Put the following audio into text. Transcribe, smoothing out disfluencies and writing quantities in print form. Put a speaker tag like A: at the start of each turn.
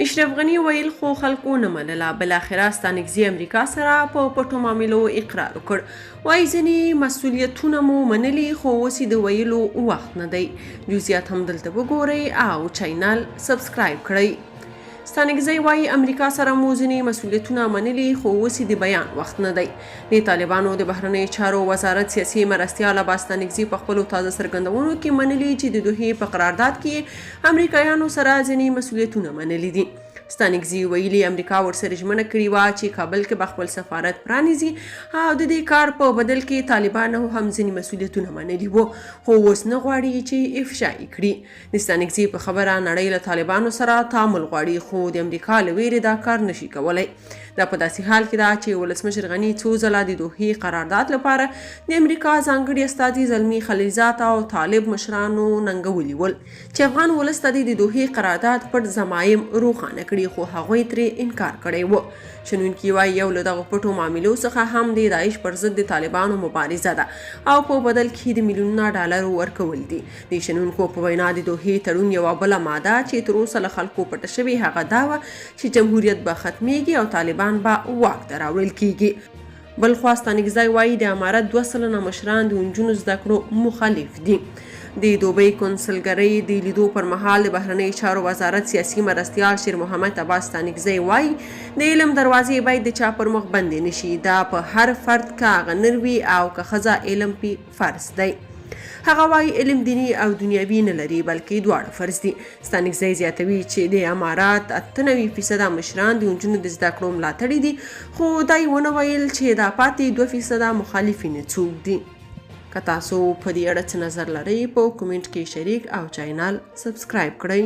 A: اشرف غني ویل خو خلکو نه منله، بالاخره ستانکزي امریکا سره په پټو معاملو اقرار وکړ. وایي ځینې مسؤلیتونه مو منلي خو اوس یې د ویلو وخت نه دی. جزئیات هم دلته وګورئ او چینل سبسکرایب کړئ. ستانکزي وایي امریکا سره مو ځینې مسؤلیتونه منلي خو اوس یې د بیان وخت نه دی. د طالبانو د بهرنیو چارو وزارت سیاسي مرستیال عباس ستانکزي په خپلو تازه څرګندونو کې منلي چې د دوحې په قرارداد کې امریکایانو سره ځینې مسؤلیتونه منلي دي. ستانکزي ویلي امریکا ورسره ژمنه کړې وه چې کابل کې به خپل سفارت پرانیزي او د دې کار په بدل کې طالبانو هم ځینې مسؤلیتونه منلي وو خو اوس نه غواړي چې افشا یې کړي. د ستانکزي په خبره نړۍ له طالبانو سره تعامل غواړي خو د امریکا له ویرې دا کار نشي کولی. دا په داسې حال کې ده چې ولسمشر غني څو ځله د دوحې قرارداد لپاره د امریکا ځانګړي استازي زلمي خلیلزاد او طالب مشرانو ننګولي ول چې افغان ولس ته د دوحې قرارداد پټ ضمایم روښانه کړي خو هغوی ترې انکار کړی و. شنونکي وایي یو له دغو پټو معاملو څخه هم د داعش پر ضد د طالبانو مبارزه ده او په بدل کې د میلیونونه ډالرو ورکول دي. د شنونکو په وینا د دوحې تړون یوه بله ماده چې تر اوسه له خلکو پټه شوې هغه دا وه چې جمهوریت به ختمیږي او طالبان به واک ته راوړل کیږي. بلخوا ستانکزي وایي د امارت 2 سلنه مشران د نجونو زده کړو مخالف دي. د دوبۍ کنسلګرۍ د لیدو پر مهال د بهرنیو چارو وزارت سیاسي مرستیال شیر محمد عباس ستانکزي وایي د علم دروازې باید د چا پر مخ بندې نشي. دا په هر فرد که هغه نر وي او که ښځه علم پې فرض دی. هغه وایي علم دیني او دنیوي نه لري بلکې دواړه فرض دي. ستانکزي زیاتوي چې د امارات 98% مشران د نجونو د زده کړو ملاتړي دي خو دا یې ونه ویل چې دا پاتې 2% مخالفین څوک دي. که تاسو په دې اړه څه نظر لرئ په کومنټ کې شریک او چینل سبسکرایب کړئ.